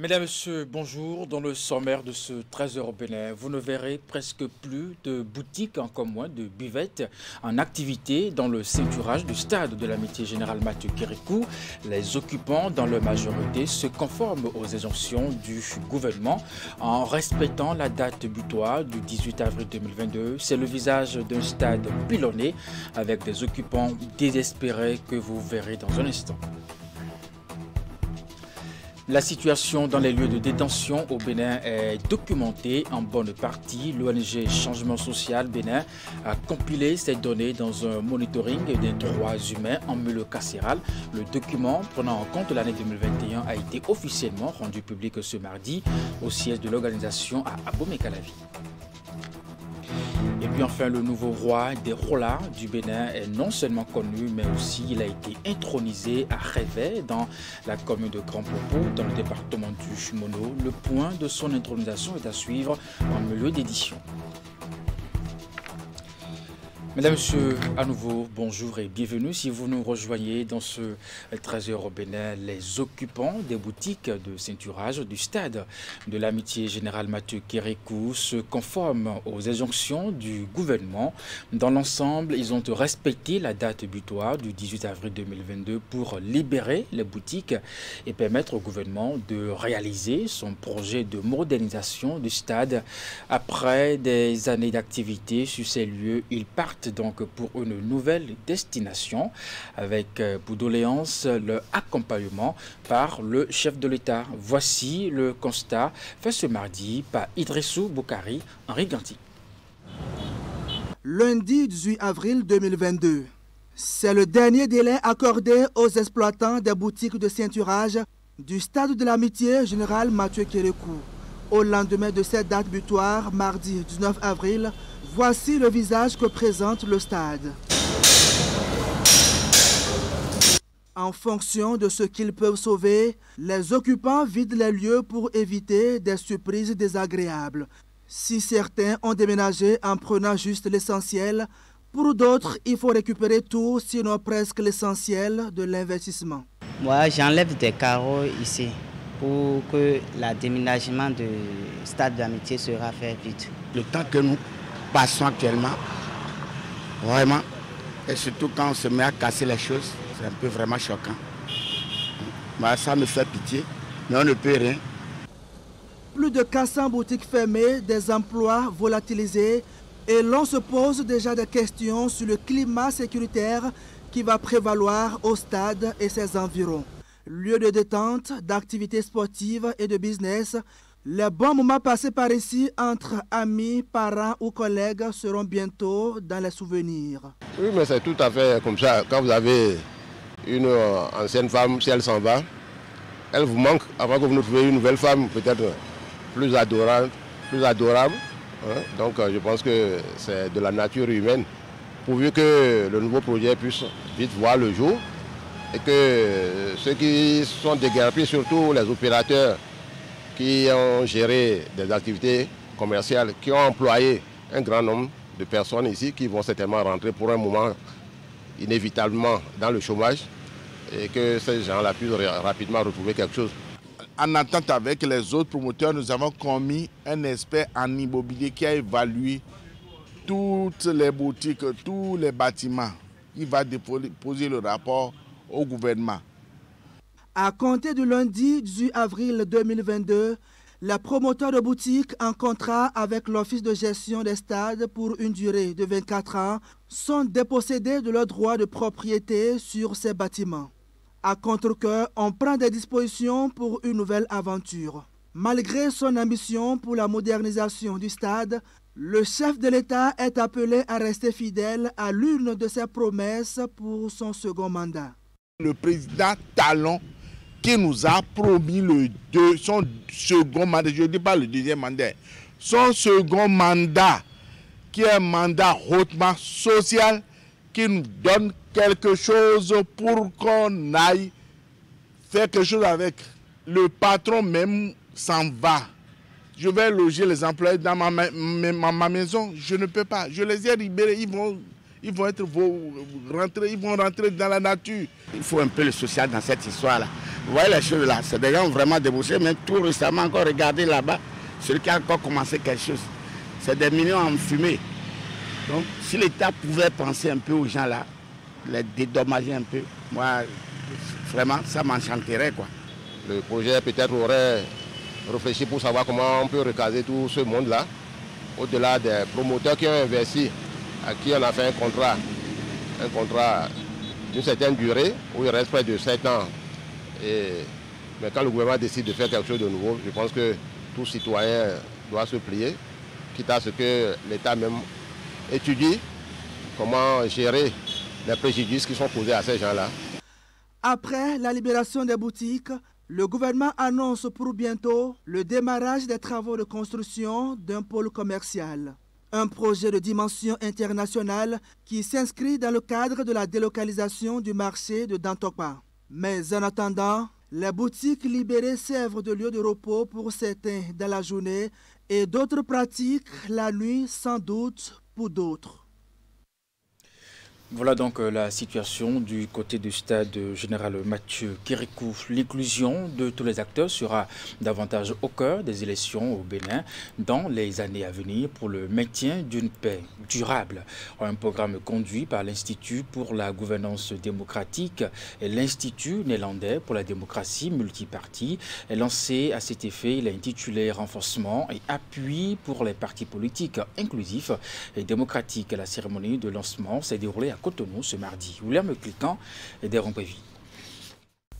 Mesdames, Messieurs, bonjour. Dans le sommaire de ce 13h au Bénin, vous ne verrez presque plus de boutiques, encore moins de buvettes en activité dans le ceinturage du stade de l'Amitié Générale Mathieu Kérékou. Les occupants, dans leur majorité, se conforment aux injonctions du gouvernement en respectant la date butoir du 18 avril 2022. C'est le visage d'un stade pilonné avec des occupants désespérés que vous verrez dans un instant. La situation dans les lieux de détention au Bénin est documentée en bonne partie. L'ONG Changement Social Bénin a compilé ces données dans un monitoring des droits humains en milieu carcéral. Le document prenant en compte l'année 2021 a été officiellement rendu public ce mardi au siège de l'organisation à Abomey-Calavi. Et puis enfin, le nouveau roi des Rolas du Bénin est non seulement connu, mais aussi il a été intronisé à Réveil dans la commune de Grand Popo, dans le département du Mono. Le point de son intronisation est à suivre en milieu d'édition. Mesdames, Messieurs, à nouveau, bonjour et bienvenue. Si vous nous rejoignez dans ce 13h au Bénin, les occupants des boutiques de ceinturage du stade de l'Amitié Générale Mathieu Kérékou se conforment aux injonctions du gouvernement. Dans l'ensemble, ils ont respecté la date butoir du 18 avril 2022 pour libérer les boutiques et permettre au gouvernement de réaliser son projet de modernisation du stade. Après des années d'activité sur ces lieux, ils partent donc pour une nouvelle destination avec pour doléance le accompagnement par le chef de l'État. Voici le constat fait ce mardi par Idrissou Boukari, Henri Ganti. Lundi 18 avril 2022, c'est le dernier délai accordé aux exploitants des boutiques de ceinturage du stade de l'Amitié Générale Mathieu Kérékou. Au lendemain de cette date butoir, mardi 19 avril, voici le visage que présente le stade. En fonction de ce qu'ils peuvent sauver, les occupants vident les lieux pour éviter des surprises désagréables. Si certains ont déménagé en prenant juste l'essentiel, pour d'autres, il faut récupérer tout, sinon presque l'essentiel de l'investissement. Moi, j'enlève des carreaux ici pour que le déménagement du stade d'amitié sera fait vite. Le temps que nous passons actuellement, vraiment, et surtout quand on se met à casser les choses, c'est un peu vraiment choquant. Ça me fait pitié, mais on ne peut rien. Plus de 400 boutiques fermées, des emplois volatilisés, et l'on se pose déjà des questions sur le climat sécuritaire qui va prévaloir au stade et ses environs. Lieu de détente, d'activités sportives et de business, les bons moments passés par ici entre amis, parents ou collègues seront bientôt dans les souvenirs. Oui, mais c'est tout à fait comme ça. Quand vous avez une ancienne femme, si elle s'en va, elle vous manque avant que vous ne trouviez une nouvelle femme peut-être plus adorable. Hein? Donc je pense que c'est de la nature humaine. Pourvu que le nouveau projet puisse vite voir le jour, et que ceux qui sont déguerpis, surtout les opérateurs qui ont géré des activités commerciales, qui ont employé un grand nombre de personnes ici, qui vont certainement rentrer pour un moment inévitablement dans le chômage, et que ces gens-là puissent rapidement retrouver quelque chose. En entente avec les autres promoteurs, nous avons commis un expert en immobilier qui a évalué toutes les boutiques, tous les bâtiments. Il va déposer le rapport au gouvernement. À compter du lundi 18 avril 2022, les promoteurs de boutiques en contrat avec l'Office de gestion des stades pour une durée de 24 ans sont dépossédés de leur droit de propriété sur ces bâtiments. À contre-cœur, on prend des dispositions pour une nouvelle aventure. Malgré son ambition pour la modernisation du stade, le chef de l'État est appelé à rester fidèle à l'une de ses promesses pour son second mandat. Le président Talon qui nous a promis son second mandat, je ne dis pas le deuxième mandat, son second mandat qui est un mandat hautement social, qui nous donne quelque chose pour qu'on aille faire quelque chose avec. Le patron même s'en va. Je vais loger les employés dans ma maison, je ne peux pas. Je les ai libérés, ils vont rentrer dans la nature. Il faut un peu le social dans cette histoire-là. Vous voyez les choses là, c'est des gens vraiment débouchés, mais tout récemment encore, regardez là-bas, celui qui a encore commencé quelque chose. C'est des millions en fumée. Donc, si l'État pouvait penser un peu aux gens là, les dédommager un peu, moi, vraiment, ça m'enchanterait, quoi. Le projet peut-être aurait réfléchi pour savoir comment on peut recaser tout ce monde-là, au-delà des promoteurs qui ont investi, à qui on a fait un contrat d'une certaine durée, où il reste près de 7 ans. Mais quand le gouvernement décide de faire quelque chose de nouveau, je pense que tout citoyen doit se plier, quitte à ce que l'État même étudie comment gérer les préjudices qui sont causés à ces gens-là. Après la libération des boutiques, le gouvernement annonce pour bientôt le démarrage des travaux de construction d'un pôle commercial. Un projet de dimension internationale qui s'inscrit dans le cadre de la délocalisation du marché de Dantokpa. Mais en attendant, les boutiques libérées servent de lieu de repos pour certains dans la journée et d'autres pratiquent la nuit sans doute pour d'autres. Voilà donc la situation du côté du stade général Mathieu Kérékou. L'inclusion de tous les acteurs sera davantage au cœur des élections au Bénin dans les années à venir pour le maintien d'une paix durable. Un programme conduit par l'Institut pour la gouvernance démocratique et l'Institut néerlandais pour la démocratie multipartie est lancé à cet effet. Il est intitulé « Renforcement et appui pour les partis politiques inclusifs et démocratiques ». La cérémonie de lancement s'est déroulée à Cotonou ce mardi. William Cliquant et Deron Prévi.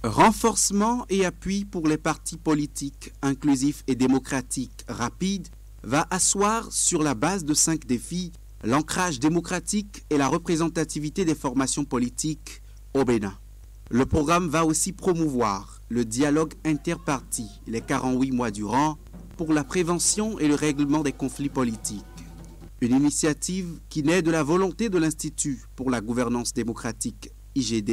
Renforcement et appui pour les partis politiques inclusifs et démocratiques rapides va asseoir sur la base de 5 défis l'ancrage démocratique et la représentativité des formations politiques au Bénin. Le programme va aussi promouvoir le dialogue interparti les 48 mois durant pour la prévention et le règlement des conflits politiques. Une initiative qui naît de la volonté de l'Institut pour la gouvernance démocratique IGD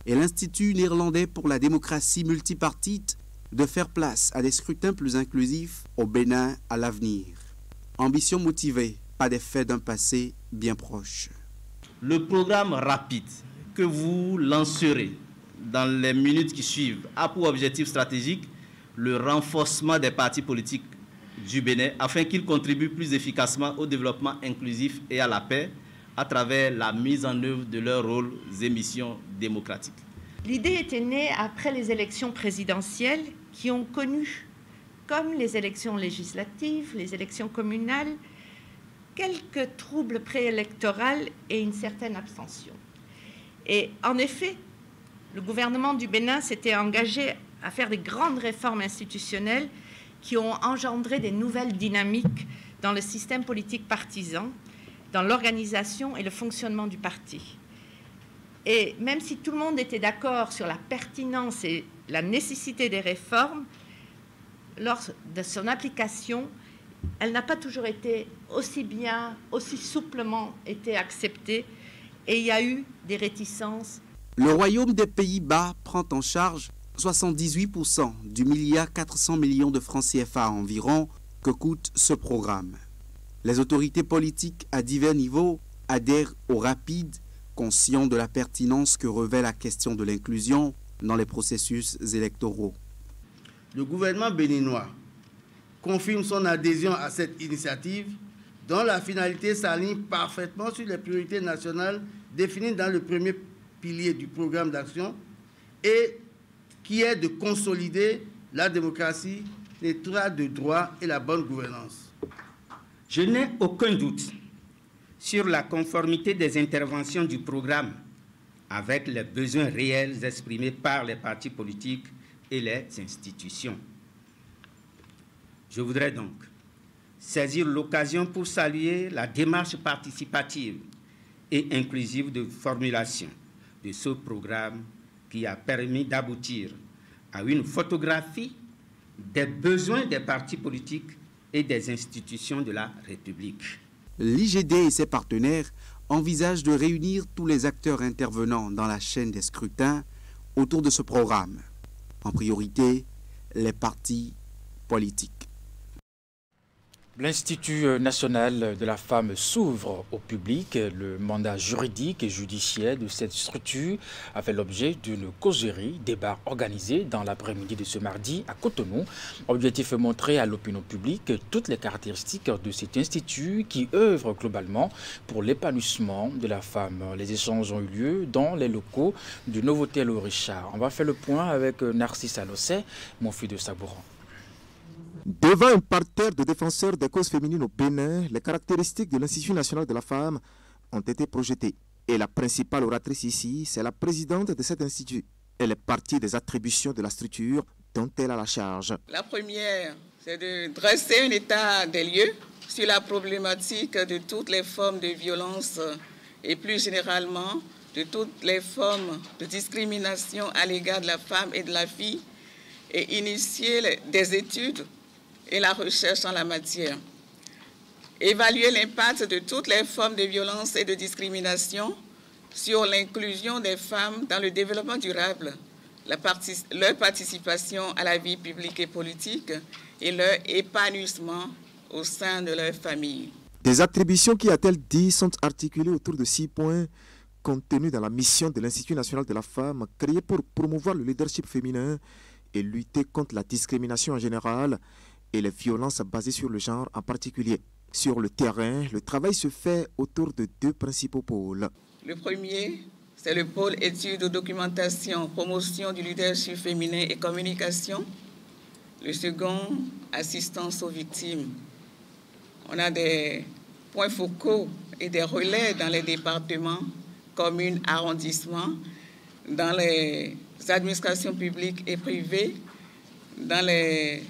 et l'Institut néerlandais pour la démocratie multipartite de faire place à des scrutins plus inclusifs au Bénin à l'avenir. Ambition motivée par des faits d'un passé bien proche. Le programme rapide que vous lancerez dans les minutes qui suivent a pour objectif stratégique le renforcement des partis politiques du Bénin afin qu'ils contribuent plus efficacement au développement inclusif et à la paix à travers la mise en œuvre de leurs rôles et missions démocratiques. L'idée était née après les élections présidentielles qui ont connu, comme les élections législatives, les élections communales, quelques troubles préélectoraux et une certaine abstention. Et en effet, le gouvernement du Bénin s'était engagé à faire des grandes réformes institutionnelles qui ont engendré des nouvelles dynamiques dans le système politique partisan, dans l'organisation et le fonctionnement du parti. Et même si tout le monde était d'accord sur la pertinence et la nécessité des réformes, lors de son application, elle n'a pas toujours été aussi bien, aussi souplement été acceptée, et il y a eu des réticences. Le Royaume des Pays-Bas prend en charge 78% du milliard 400 millions de francs CFA environ que coûte ce programme. Les autorités politiques à divers niveaux adhèrent au rapide, conscients de la pertinence que revêt la question de l'inclusion dans les processus électoraux. Le gouvernement béninois confirme son adhésion à cette initiative dont la finalité s'aligne parfaitement sur les priorités nationales définies dans le premier pilier du programme d'action et qui est de consolider la démocratie, l'état de droit et la bonne gouvernance. Je n'ai aucun doute sur la conformité des interventions du programme avec les besoins réels exprimés par les partis politiques et les institutions. Je voudrais donc saisir l'occasion pour saluer la démarche participative et inclusive de formulation de ce programme qui a permis d'aboutir à une photographie des besoins des partis politiques et des institutions de la République. L'IGD et ses partenaires envisagent de réunir tous les acteurs intervenant dans la chaîne des scrutins autour de ce programme. En priorité, les partis politiques. L'Institut national de la femme s'ouvre au public. Le mandat juridique et judiciaire de cette structure a fait l'objet d'une causerie, débat organisé dans l'après-midi de ce mardi à Cotonou. Objectif montrer à l'opinion publique toutes les caractéristiques de cet institut qui œuvre globalement pour l'épanouissement de la femme. Les échanges ont eu lieu dans les locaux du Novotel au Richard. On va faire le point avec Narcisse Alossé, mon fils de Sabouran. Devant un parterre de défenseurs des causes féminines au Bénin, les caractéristiques de l'Institut national de la femme ont été projetées. Et la principale oratrice ici, c'est la présidente de cet institut. Elle est partie des attributions de la structure dont elle a la charge. La première, c'est de dresser un état des lieux sur la problématique de toutes les formes de violence et plus généralement de toutes les formes de discrimination à l'égard de la femme et de la fille et initier des études et la recherche en la matière. Évaluer l'impact de toutes les formes de violence et de discrimination sur l'inclusion des femmes dans le développement durable, leur participation à la vie publique et politique et leur épanouissement au sein de leur famille. Des attributions qui, a-t-elle dit, sont articulées autour de 6 points contenus dans la mission de l'Institut national de la femme, créé pour promouvoir le leadership féminin et lutter contre la discrimination en général et les violences basées sur le genre en particulier. Sur le terrain, le travail se fait autour de 2 principaux pôles. Le premier, c'est le pôle études, documentation, promotion du leadership féminin et communication. Le second, assistance aux victimes. On a des points focaux et des relais dans les départements, communes, arrondissements, dans les administrations publiques et privées, dans les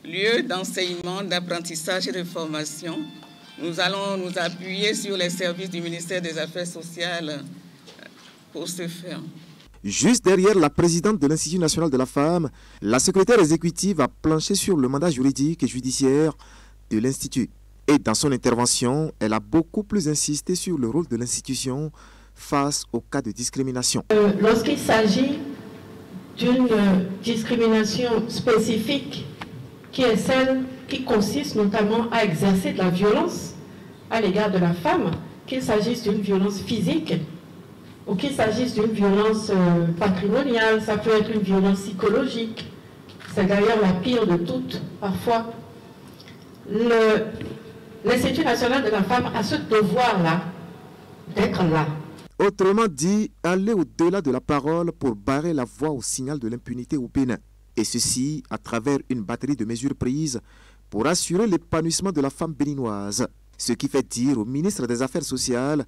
lieux d'enseignement, d'apprentissage et de formation. Nous allons nous appuyer sur les services du ministère des Affaires sociales pour ce faire. Juste derrière la présidente de l'Institut national de la femme, la secrétaire exécutive a planché sur le mandat juridique et judiciaire de l'Institut. Et dans son intervention, elle a beaucoup plus insisté sur le rôle de l'institution face aux cas de discrimination. Lorsqu'il s'agit d'une discrimination spécifique, qui est celle qui consiste notamment à exercer de la violence à l'égard de la femme, qu'il s'agisse d'une violence physique ou qu'il s'agisse d'une violence patrimoniale, ça peut être une violence psychologique. C'est d'ailleurs la pire de toutes, parfois. L'Institut national de la femme a ce devoir-là, d'être là. Autrement dit, aller au-delà de la parole pour barrer la voie au signal de l'impunité au Bénin. Et ceci à travers une batterie de mesures prises pour assurer l'épanouissement de la femme béninoise. Ce qui fait dire au ministre des Affaires sociales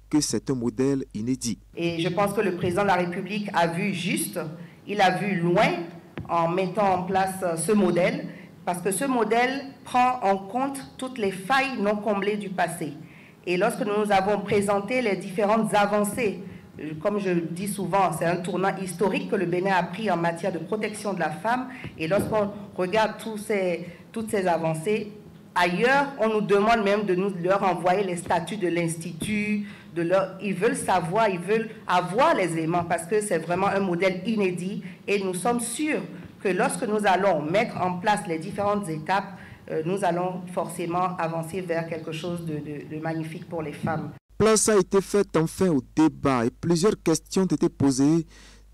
que c'est un modèle inédit. Et je pense que le président de la République a vu juste, il a vu loin en mettant en place ce modèle, parce que ce modèle prend en compte toutes les failles non comblées du passé. Et lorsque nous avons présenté les différentes avancées, comme je le dis souvent, c'est un tournant historique que le Bénin a pris en matière de protection de la femme. Et lorsqu'on regarde toutes ces avancées, ailleurs, on nous demande même de leur envoyer les statuts de l'Institut. Ils veulent savoir, ils veulent avoir les éléments parce que c'est vraiment un modèle inédit. Et nous sommes sûrs que lorsque nous allons mettre en place les différentes étapes, nous allons forcément avancer vers quelque chose de magnifique pour les femmes. Place a été faite enfin au débat et plusieurs questions ont été posées,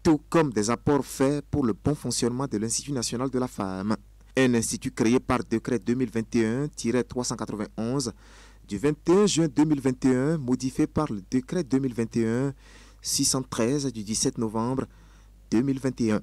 tout comme des apports faits pour le bon fonctionnement de l'Institut national de la femme. Un institut créé par décret 2021-391 du 21 juin 2021, modifié par le décret 2021-613 du 17 novembre 2021.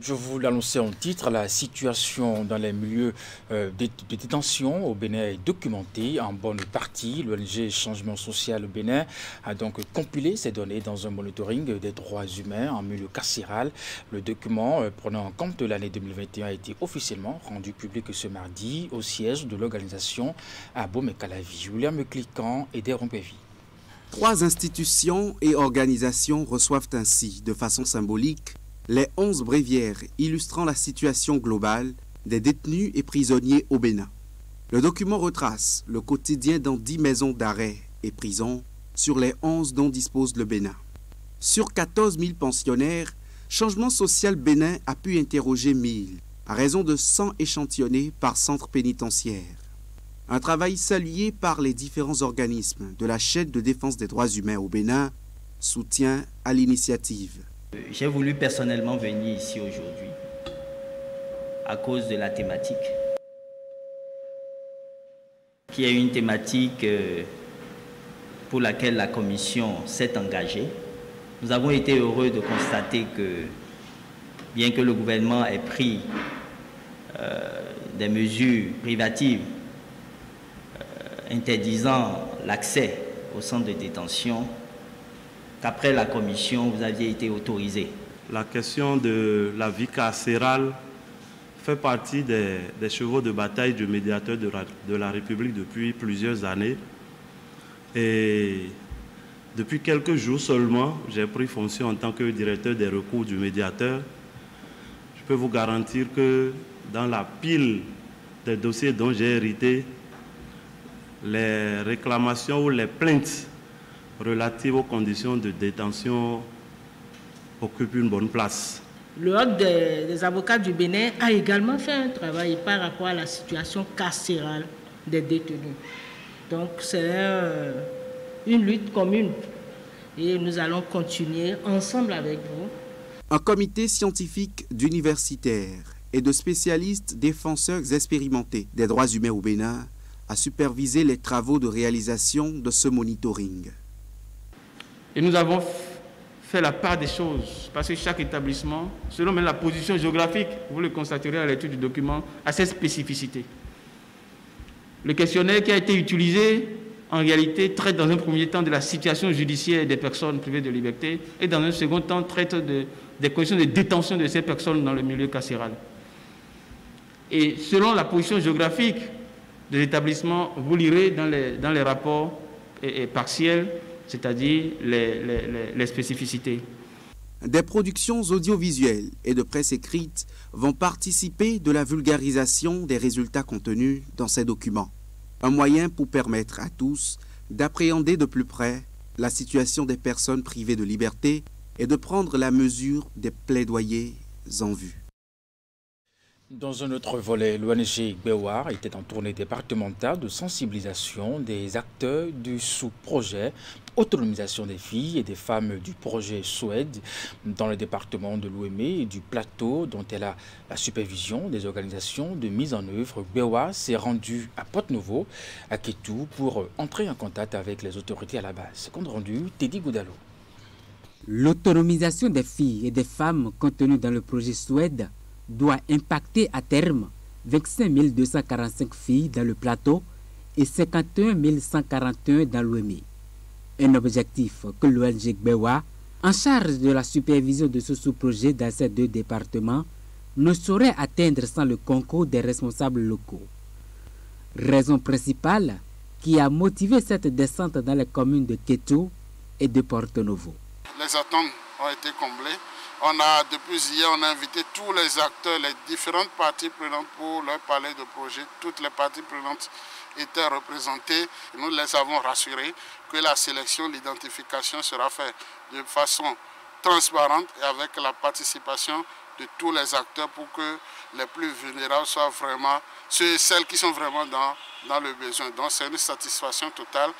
Je vous l'annonçais en titre, la situation dans les milieux de détention au Bénin est documentée en bonne partie. L'ONG Changement Social au Bénin a donc compilé ces données dans un monitoring des droits humains en milieu carcéral. Le document prenant en compte l'année 2021 a été officiellement rendu public ce mardi au siège de l'organisation à Bomé-Calavi. William Cliquant et Derompévi. 3 institutions et organisations reçoivent ainsi, de façon symbolique, les 11 bréviaires illustrant la situation globale des détenus et prisonniers au Bénin. Le document retrace le quotidien dans 10 maisons d'arrêt et prisons sur les 11 dont dispose le Bénin. Sur 14 000 pensionnaires, Changement Social Bénin a pu interroger 1000. à raison de 100 échantillonnés par centre pénitentiaire. Un travail salué par les différents organismes de la chaîne de défense des droits humains au Bénin soutient à l'initiative. J'ai voulu personnellement venir ici aujourd'hui à cause de la thématique, qui est une thématique pour laquelle la Commission s'est engagée. Nous avons été heureux de constater que, bien que le gouvernement ait pris des mesures privatives interdisant l'accès au centre de détention, qu'après la Commission, vous aviez été autorisé. La question de la vie carcérale fait partie des chevaux de bataille du médiateur de la République depuis plusieurs années. Et depuis quelques jours seulement, j'ai pris fonction en tant que directeur des recours du médiateur. Je peux vous garantir que dans la pile des dossiers dont j'ai hérité, les réclamations ou les plaintes relatives aux conditions de détention occupent une bonne place. Le Ordre des avocats du Bénin a également fait un travail par rapport à la situation carcérale des détenus. Donc c'est une lutte commune et nous allons continuer ensemble avec vous. Un comité scientifique d'universitaires et de spécialistes défenseurs expérimentés des droits humains au Bénin a supervisé les travaux de réalisation de ce monitoring. Et nous avons fait la part des choses, parce que chaque établissement, selon même la position géographique, vous le constaterez à l'étude du document, a ses spécificités. Le questionnaire qui a été utilisé, en réalité, traite dans un premier temps de la situation judiciaire des personnes privées de liberté et dans un second temps traite des conditions de détention de ces personnes dans le milieu carcéral. Et selon la position géographique de l'établissement, vous lirez dans les rapports partiels, c'est-à-dire les spécificités. Des productions audiovisuelles et de presse écrite vont participer de la vulgarisation des résultats contenus dans ces documents. Un moyen pour permettre à tous d'appréhender de plus près la situation des personnes privées de liberté et de prendre la mesure des plaidoyers en vue. Dans un autre volet, l'ONG Gbewar était en tournée départementale de sensibilisation des acteurs du sous-projet Autonomisation des filles et des femmes du projet SOED dans le département de l'Ouémé et du Plateau, dont elle a la supervision des organisations de mise en œuvre. Gbewar s'est rendu à Porte-Nouveau, à Kétou, pour entrer en contact avec les autorités à la base. Compte rendu, Teddy Goudalo. L'autonomisation des filles et des femmes contenue dans le projet SOED doit impacter à terme 25 245 filles dans le Plateau et 51 141 dans l'Ouémé. Un objectif que l'ONG Gbewar, en charge de la supervision de ce sous-projet dans ces deux départements, ne saurait atteindre sans le concours des responsables locaux. Raison principale qui a motivé cette descente dans les communes de Kétou et de Porte-Nouveau. Les attentes ont été comblées. Depuis hier, on a invité tous les acteurs, les différentes parties prenantes pour leur parler de projet. Toutes les parties prenantes étaient représentées. Nous les avons rassurés que la sélection, l'identification sera faite de façon transparente et avec la participation de tous les acteurs pour que les plus vulnérables soient vraiment celles qui sont vraiment dans le besoin. Donc c'est une satisfaction totale.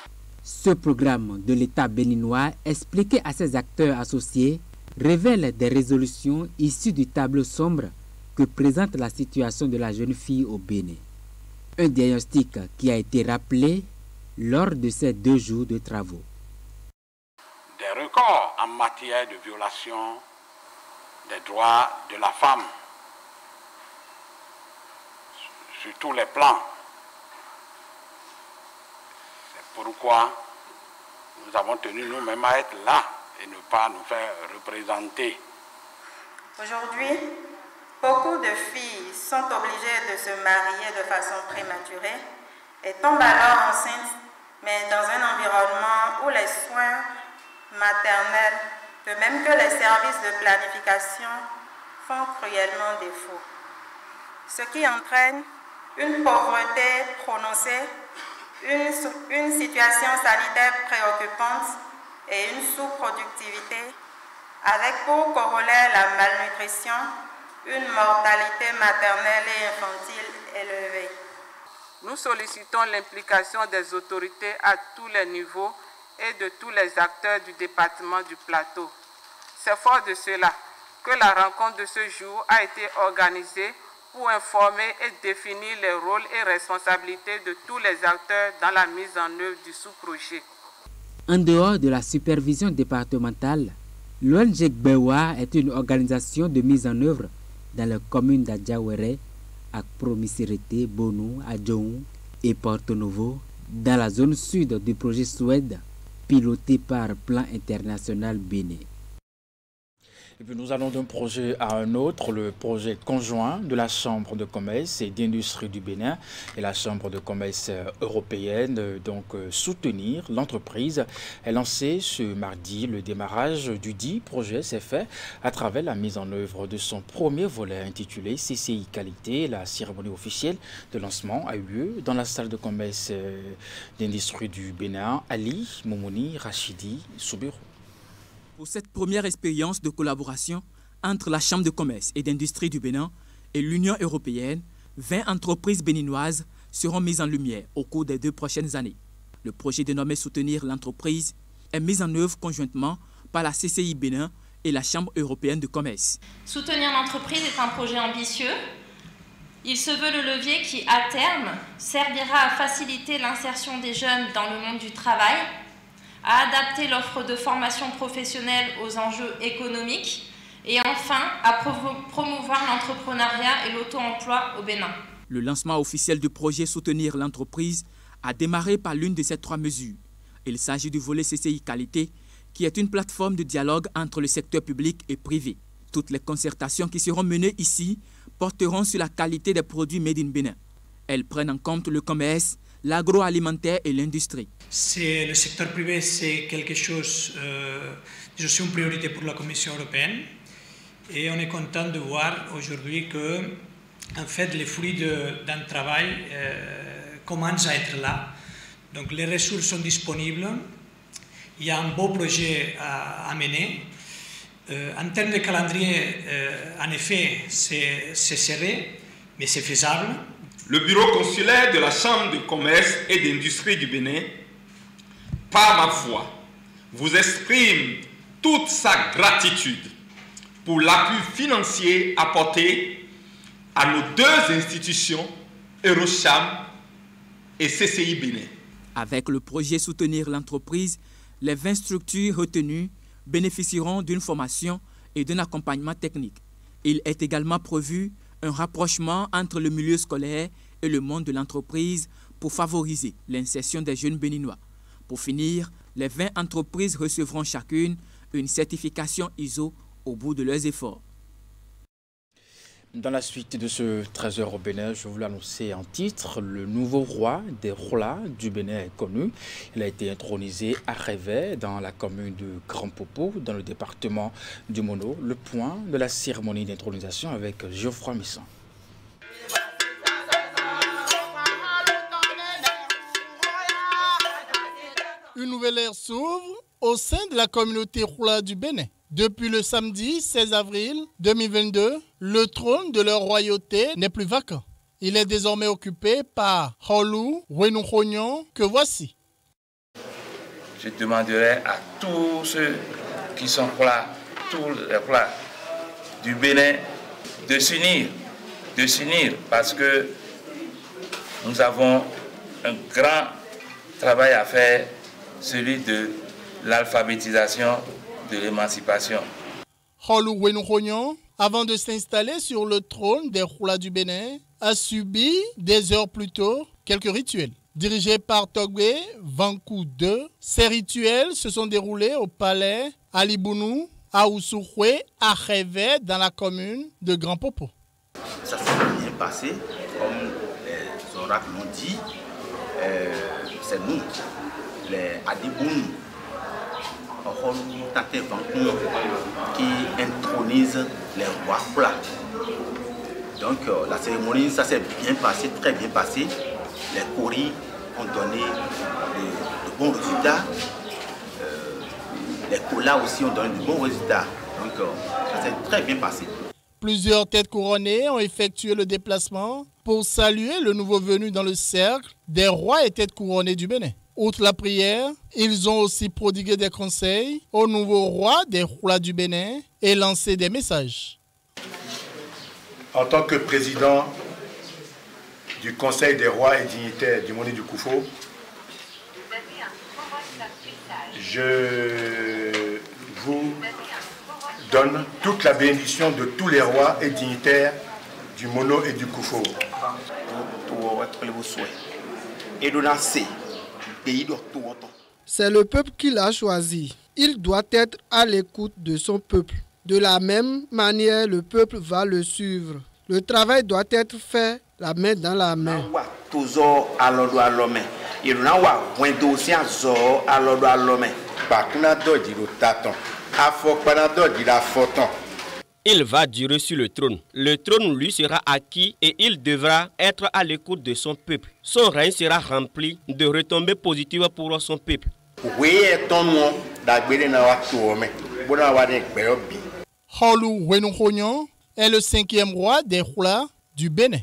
Ce programme de l'État béninois, expliqué à ses acteurs associés, révèle des résolutions issues du tableau sombre que présente la situation de la jeune fille au Bénin. Un diagnostic qui a été rappelé lors de ces 2 jours de travaux. Des records en matière de violation des droits de la femme sur tous les plans. C'est pourquoi nous avons tenu nous-mêmes à être là et ne pas nous faire représenter. Aujourd'hui, beaucoup de filles sont obligées de se marier de façon prématurée et tombent alors enceintes, mais dans un environnement où les soins maternels, de même que les services de planification, font cruellement défaut. Ce qui entraîne une pauvreté prononcée, une situation sanitaire préoccupante et une sous-productivité, avec pour corollaire la malnutrition, une mortalité maternelle et infantile élevée. Nous sollicitons l'implication des autorités à tous les niveaux et de tous les acteurs du département du Plateau. C'est fort de cela que la rencontre de ce jour a été organisée pour informer et définir les rôles et responsabilités de tous les acteurs dans la mise en œuvre du sous-projet. En dehors de la supervision départementale, l'ONG Gbewa est une organisation de mise en œuvre dans les communes d'Adjawere, Akpromisirete, Bonou, Adjoun et Porto Novo, dans la zone sud du projet Suède, piloté par Plan International Bénin. Et puis nous allons d'un projet à un autre, le projet conjoint de la Chambre de commerce et d'industrie du Bénin et la Chambre de commerce européenne, donc soutenir l'entreprise, est lancé ce mardi. Le démarrage du dit projet s'est fait à travers la mise en œuvre de son premier volet intitulé CCI Qualité. La cérémonie officielle de lancement a eu lieu dans la salle de commerce d'industrie du Bénin. Ali Moumouni Rachidi Soubirou. Pour cette première expérience de collaboration entre la Chambre de commerce et d'industrie du Bénin et l'Union européenne, 20 entreprises béninoises seront mises en lumière au cours des 2 prochaines années. Le projet dénommé Soutenir l'entreprise est mis en œuvre conjointement par la CCI Bénin et la Chambre européenne de commerce. Soutenir l'entreprise est un projet ambitieux. Il se veut le levier qui, à terme, servira à faciliter l'insertion des jeunes dans le monde du travail, à adapter l'offre de formation professionnelle aux enjeux économiques et enfin à promouvoir l'entrepreneuriat et l'auto-emploi au Bénin. Le lancement officiel du projet Soutenir l'entreprise a démarré par l'une de ces 3 mesures. Il s'agit du volet CCI Qualité, qui est une plateforme de dialogue entre le secteur public et privé. Toutes les concertations qui seront menées ici porteront sur la qualité des produits made in Bénin. Elles prennent en compte le commerce, l'agroalimentaire et l'industrie. Le secteur privé, c'est quelque chose, c'est une priorité pour la Commission européenne. Et on est content de voir aujourd'hui que, en fait, les fruits d'un travail commencent à être là. Donc, les ressources sont disponibles. Il y a un beau projet à mener. En termes de calendrier, en effet, c'est serré, mais c'est faisable. Le bureau consulaire de la Chambre de commerce et d'industrie du Bénin, par ma voix, vous exprime toute sa gratitude pour l'appui financier apporté à nos 2 institutions, Eurocham et CCI Bénin. Avec le projet Soutenir l'entreprise, les 20 structures retenues bénéficieront d'une formation et d'un accompagnement technique. Il est également prévu un rapprochement entre le milieu scolaire et le monde de l'entreprise pour favoriser l'insertion des jeunes béninois. Pour finir, les 20 entreprises recevront chacune une certification ISO au bout de leurs efforts. Dans la suite de ce 13h au Bénin, je vous l'annoncer en titre, le nouveau roi des Rola du Bénin est connu. Il a été intronisé à Révet, dans la commune de Grand Popo, dans le département du Mono. Le point de la cérémonie d'intronisation avec Geoffroy Misson. Une nouvelle ère s'ouvre au sein de la communauté Rola du Bénin. Depuis le samedi 16 avril 2022, le trône de leur royauté n'est plus vacant. Il est désormais occupé par Holou Wenoukhonyon, que voici. Je demanderai à tous ceux qui sont là, tous les plats du Bénin, de s'unir parce que nous avons un grand travail à faire, celui de l'alphabétisation, de l'émancipation. Holou Wenoukhonyon, avant de s'installer sur le trône des Roula du Bénin, a subi des heures plus tôt quelques rituels. Dirigés par Togbe Vankou II, ces rituels se sont déroulés au palais Alibounou, à Oussoukhwe, à Révet, dans la commune de Grand Popo. Ça s'est bien passé, comme les oracles l'ont dit. C'est nous, les Alibounou, qui intronisent les rois plats. Donc la cérémonie, ça s'est bien passé, très bien passé. Les coris ont donné de bons résultats. Les colas aussi ont donné de bons résultats. Donc ça s'est très bien passé. Plusieurs têtes couronnées ont effectué le déplacement pour saluer le nouveau venu dans le cercle des rois et têtes couronnées du Bénin. Outre la prière, ils ont aussi prodigué des conseils au nouveau roi des rois du Bénin et lancé des messages. En tant que président du Conseil des rois et dignitaires du Moni du Koufo, je vous donne toute la bénédiction de tous les rois et dignitaires du Mono et du Koufo. C'est le peuple qui l'a choisi. Il doit être à l'écoute de son peuple. De la même manière, le peuple va le suivre. Le travail doit être fait la main dans la main. Il va durer sur le trône. Le trône lui sera acquis et il devra être à l'écoute de son peuple. Son règne sera rempli de retombées positives pour son peuple. Holu Wenonghonyan est le 5e roi des rois du Bénin.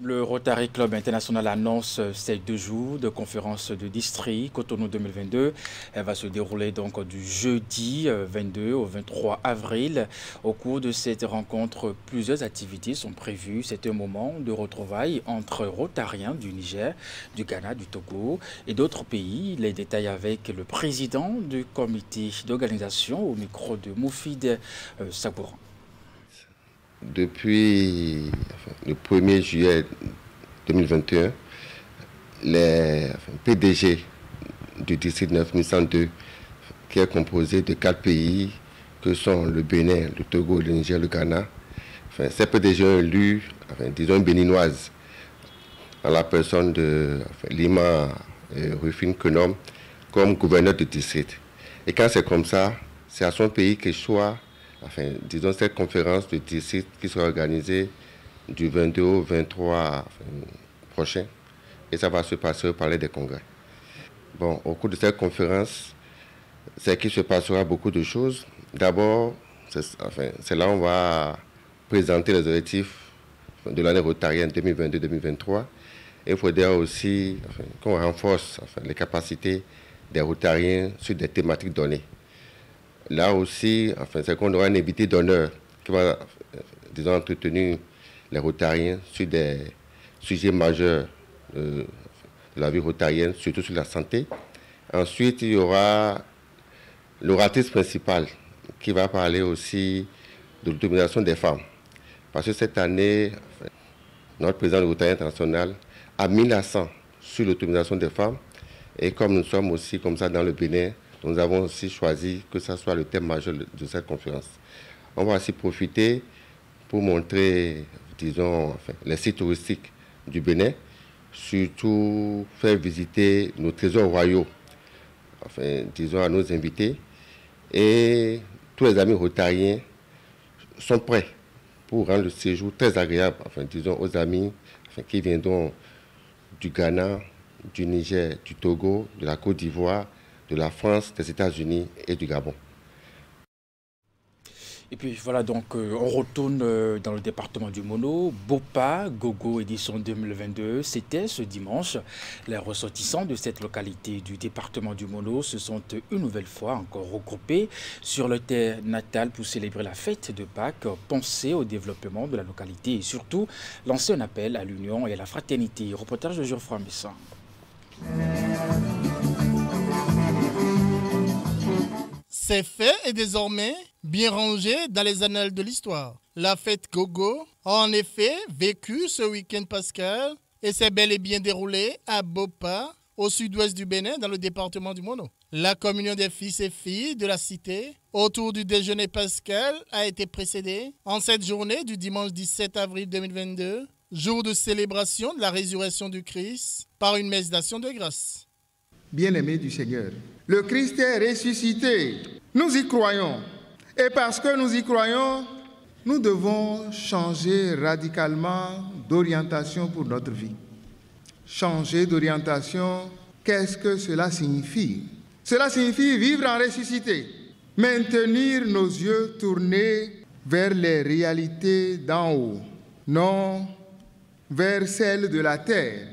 Le Rotary Club International annonce ces 2 jours de conférence de district Cotonou 2022. Elle va se dérouler donc du jeudi 22 au 23 avril. Au cours de cette rencontre, plusieurs activités sont prévues. C'est un moment de retrouvailles entre Rotariens du Niger, du Ghana, du Togo et d'autres pays. Les détails avec le président du comité d'organisation au micro de Moufid Sabouran. Depuis le 1er juillet 2021, les PDG du district 9102, qui est composé de 4 pays, que sont le Bénin, le Togo, le Niger, le Ghana, ces PDG ont élu, disons, une béninoise, à la personne de Lima Rufine Kenom, comme gouverneur du district. Et quand c'est comme ça, c'est à son pays qu'il choisit, disons, cette conférence de district qui sera organisée du 22 au 23 prochain. Et ça va se passer au Palais des Congrès. Bon, au cours de cette conférence, c'est qu'il se passera beaucoup de choses. D'abord, c'est là où on va présenter les objectifs de l'année rotarienne 2022-2023. Et il faudra aussi qu'on renforce les capacités des rotariens sur des thématiques données. Là aussi, c'est qu'on aura un invité d'honneur qui va, disons, entretenir les rotariens sur des sujets majeurs de la vie rotarienne, surtout sur la santé. Ensuite, il y aura l'oratrice principale qui va parler aussi de l'autonomisation des femmes. Parce que cette année, notre président du Rotary international a mis l'accent sur l'autonomisation des femmes. Et comme nous sommes aussi comme ça dans le Bénin, nous avons aussi choisi que ça soit le thème majeur de cette conférence. On va aussi profiter pour montrer, disons, les sites touristiques du Bénin, surtout faire visiter nos trésors royaux, disons, à nos invités. Et tous les amis rotariens sont prêts pour rendre le séjour très agréable, disons, aux amis qui viendront du Ghana, du Niger, du Togo, de la Côte d'Ivoire, de la France, des États-Unis et du Gabon. Et puis voilà, donc on retourne dans le département du Mono. Bopa, Gogo édition 2022, c'était ce dimanche. Les ressortissants de cette localité du département du Mono se sont une nouvelle fois encore regroupés sur le terre natal pour célébrer la fête de Pâques, penser au développement de la localité et surtout lancer un appel à l'union et à la fraternité. Reportage de Geoffroy Messin. Ces faits est désormais bien rangé dans les annales de l'histoire. La fête Gogo a en effet vécu ce week-end pascal et s'est bel et bien déroulée à Bopa, au sud-ouest du Bénin, dans le département du Mono. La communion des fils et filles de la cité autour du déjeuner pascal a été précédée en cette journée du dimanche 17 avril 2022, jour de célébration de la résurrection du Christ, par une messe d'action de grâce. Bien-aimés du Seigneur, le Christ est ressuscité. Nous y croyons. Et parce que nous y croyons, nous devons changer radicalement d'orientation pour notre vie. Changer d'orientation, qu'est-ce que cela signifie? Cela signifie vivre en ressuscité, maintenir nos yeux tournés vers les réalités d'en haut, non vers celles de la terre.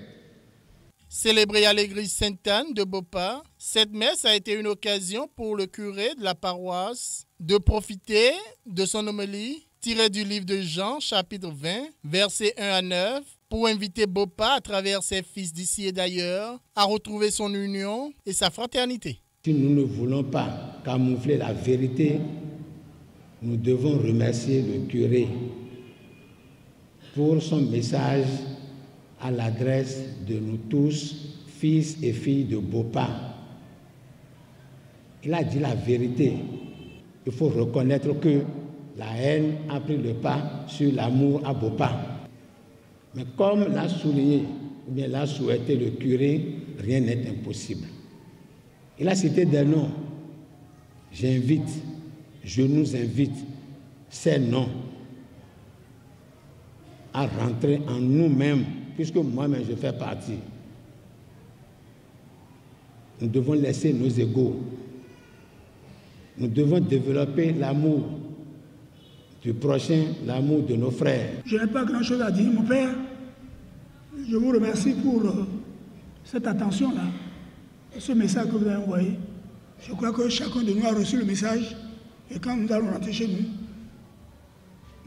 Célébrée à l'église Sainte-Anne de Bopa, cette messe a été une occasion pour le curé de la paroisse de profiter de son homélie tirée du livre de Jean, chapitre 20, versets 1 à 9, pour inviter Bopa, à travers ses fils d'ici et d'ailleurs, à retrouver son union et sa fraternité. Si nous ne voulons pas camoufler la vérité, nous devons remercier le curé pour son message à l'adresse de nous tous, fils et filles de Bopa. Il a dit la vérité. Il faut reconnaître que la haine a pris le pas sur l'amour à Bopa. Mais comme l'a souligné, ou bien l'a souhaité le curé, rien n'est impossible. Il a cité des noms. Je nous invite, ces noms, à rentrer en nous-mêmes, puisque moi-même je fais partie. Nous devons laisser nos égos. Nous devons développer l'amour du prochain, l'amour de nos frères. Je n'ai pas grand-chose à dire, mon père. Je vous remercie pour cette attention-là, ce message que vous avez envoyé. Je crois que chacun de nous a reçu le message et quand nous allons rentrer chez nous,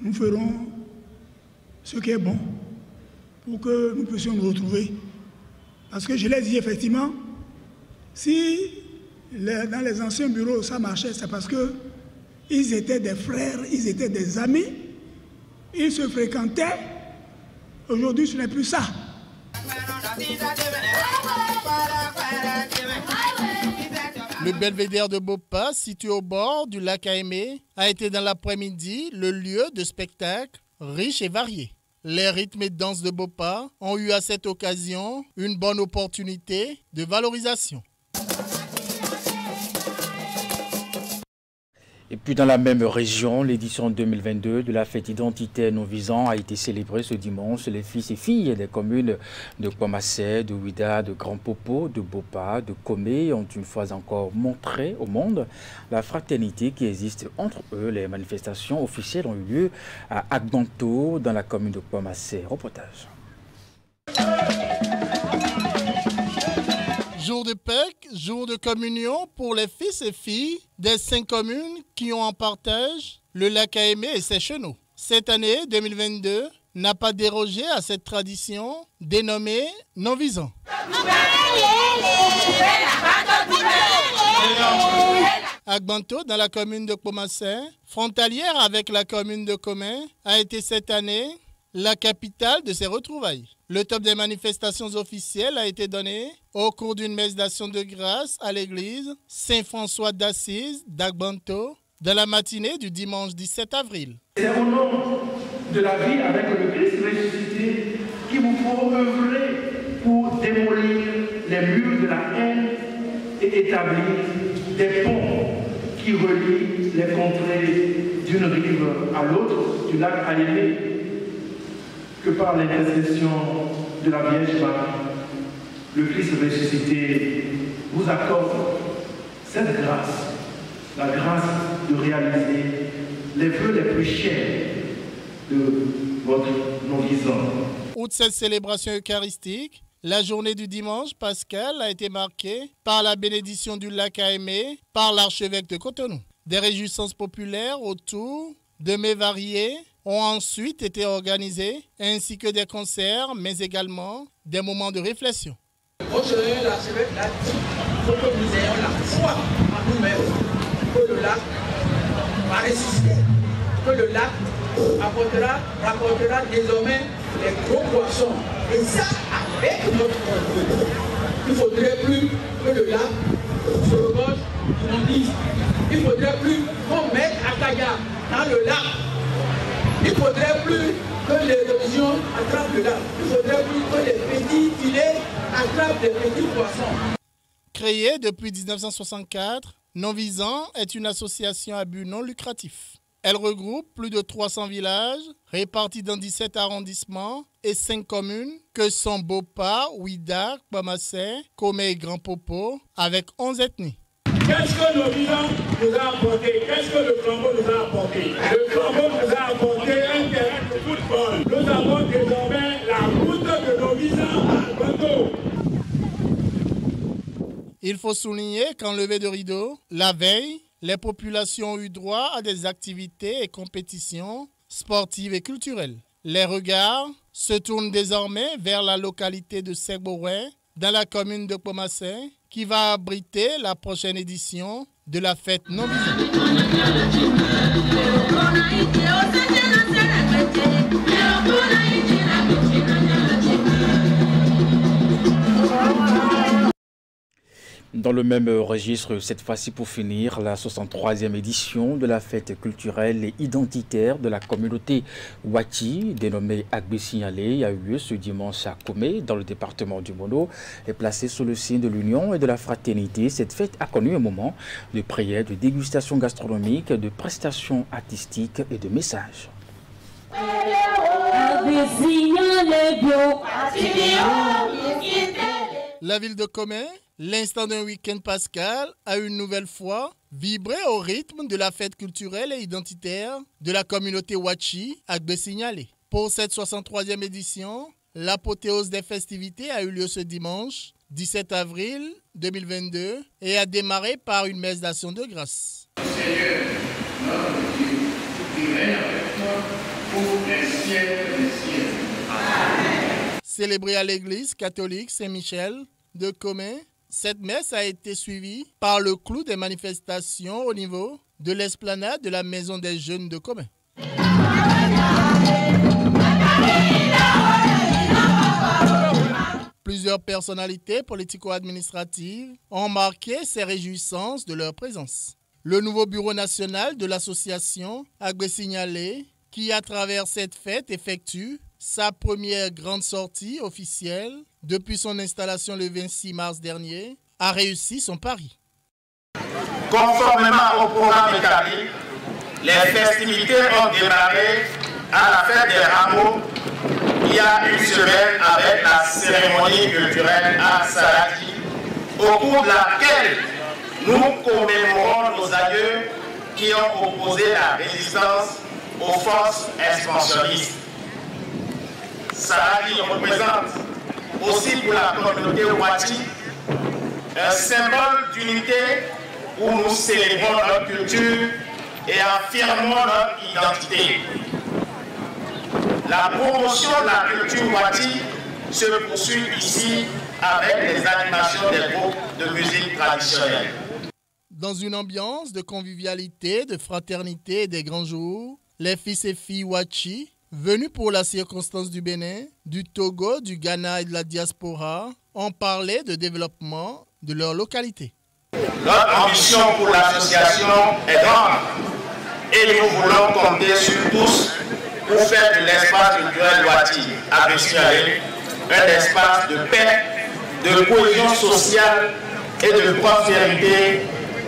nous ferons ce qui est bon pour que nous puissions nous retrouver. Parce que je l'ai dit effectivement, si dans les anciens bureaux ça marchait, c'est parce qu'ils étaient des frères, ils étaient des amis, ils se fréquentaient. Aujourd'hui, ce n'est plus ça. Le belvédère de Bopa, situé au bord du lac Aimé, a été dans l'après-midi le lieu de spectacles riches et variés. Les rythmes et danses de Bopa ont eu à cette occasion une bonne opportunité de valorisation. Et puis dans la même région, l'édition 2022 de la fête identitaire non-visant a été célébrée ce dimanche. Les fils et filles des communes de Kouamassé, de Ouida, de Grand Popo, de Bopa, de Komé ont une fois encore montré au monde la fraternité qui existe entre eux. Les manifestations officielles ont eu lieu à Agbanto, dans la commune de Kouamassé. Reportage. Jour de Pâques, jour de communion pour les fils et filles des 5 communes qui ont en partage le lac Aimé et ses chenaux. Cette année 2022 n'a pas dérogé à cette tradition dénommée non-visant. Agbanto, dans la commune de Kouamassé, frontalière avec la commune de Komé, a été cette année la capitale de ces retrouvailles. Le top des manifestations officielles a été donné au cours d'une messe d'action de grâce à l'église Saint-François d'Assise d'Agbanto dans la matinée du dimanche 17 avril. C'est au nom de la vie avec le Christ ressuscité qu'il vous faut œuvrer pour démolir les murs de la haine et établir des ponts qui relient les contrées d'une rive à l'autre du lac Aimé. Que par l'intercession de la Vierge Marie, le Christ ressuscité vous accorde cette grâce, la grâce de réaliser les vœux les plus chers de votre non-visant. Outre cette célébration eucharistique, la journée du dimanche pascal a été marquée par la bénédiction du lac Aimé par l'archevêque de Cotonou. Des réjouissances populaires autour de mets variés ont ensuite été organisés, ainsi que des concerts, mais également des moments de réflexion. Aujourd'hui, l'archevêque a dit qu'il faut que nous ayons la foi en nous-mêmes, que le lac va ressusciter, que le lac rapportera désormais les gros poissons. Et ça, avec notre Dieu. Il ne faudrait plus que le lac se regorge d'immondices. Il ne faudrait plus qu'on mette Akaya dans le lac. Il ne faudrait plus que les religions attrapent le lac. Il ne faudrait plus que les petits filets attrapent les petits poissons. Créée depuis 1964, Non-Visant est une association à but non lucratif. Elle regroupe plus de 300 villages répartis dans 17 arrondissements et 5 communes que sont Bopa, Ouida, Kpamassé, Komé et Grand Popo avec 11 ethnies. Qu'est-ce que nos visants nous a apporté? Qu'est-ce que le flambeau nous a apporté? Le flambeau nous a apporté un terrain de football. Nous avons désormais la route de nos visants à Bateau. Il faut souligner qu'en levée de rideau, la veille, les populations ont eu droit à des activités et compétitions sportives et culturelles. Les regards se tournent désormais vers la localité de Sekboué, dans la commune de Kpamassé, qui va abriter la prochaine édition de la fête non-visée. Dans le même registre, cette fois-ci pour finir, la 63e édition de la fête culturelle et identitaire de la communauté Wati, dénommée Agbé-Signalé, a eu lieu ce dimanche à Komé, dans le département du Mono, et placée sous le signe de l'union et de la fraternité. Cette fête a connu un moment de prière, de dégustation gastronomique, de prestations artistiques et de messages. La ville de Komé, l'instant d'un week-end pascal, a une nouvelle fois vibré au rythme de la fête culturelle et identitaire de la communauté Wachi Agbé-Signalé. Pour cette 63e édition, l'apothéose des festivités a eu lieu ce dimanche, 17 avril 2022, et a démarré par une messe d'action de grâce. Seigneur, notre Dieu, qui règne avec toi pour les siècles des siècles. Célébrée à l'église catholique Saint-Michel de Komé, cette messe a été suivie par le clou des manifestations au niveau de l'esplanade de la Maison des Jeunes de Komé. Plusieurs personnalités politico-administratives ont marqué ces réjouissances de leur présence. Le nouveau bureau national de l'association Agbé-Signalé, qui à travers cette fête effectue sa première grande sortie officielle depuis son installation le 26 mars dernier, a réussi son pari. Conformément au programme établi, les festivités ont démarré à la fête des rameaux il y a une semaine avec la cérémonie culturelle à Salati, au cours de laquelle nous commémorons nos aïeux qui ont opposé la résistance aux forces expansionnistes. Salati représente aussi pour la communauté Wati un symbole d'unité où nous célébrons notre culture et affirmons notre identité. La promotion de la culture Wati se poursuit ici avec les animations des groupes de musique traditionnelle. Dans une ambiance de convivialité, de fraternité et des grands jours, les fils et filles Wati, venus pour la circonstance du Bénin, du Togo, du Ghana et de la diaspora, ont parlé de développement de leur localité. Notre ambition pour l'association est grande et nous voulons compter sur tous pour faire de l'espace culturel Wati Agbé-Signalé un espace de paix, de cohésion sociale et de prospérité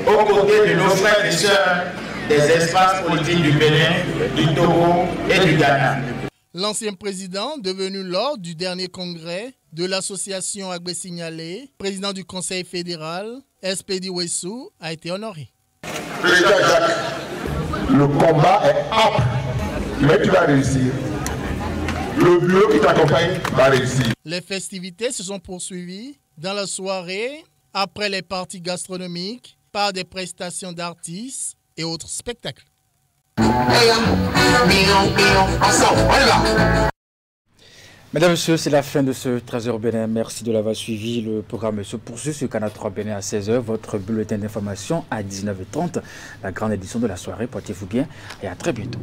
aux côtés de nos frères et sœurs des espaces politiques du Bénin, du Togo et du Ghana. L'ancien président, devenu lors du dernier congrès de l'association Agbé-Signalé, président du Conseil fédéral, Espedi Wessou, a été honoré. Président Jacques, le combat est ample, mais tu vas réussir. Le bureau qui t'accompagne va réussir. Les festivités se sont poursuivies dans la soirée, après les parties gastronomiques, par des prestations d'artistes et autres spectacles. Mesdames et messieurs, c'est la fin de ce 13h Bénin. Merci de l'avoir suivi. Le programme se poursuit sur Canal 3 Bénin à 16h. Votre bulletin d'information à 19h30. La grande édition de la soirée. Portez-vous bien et à très bientôt.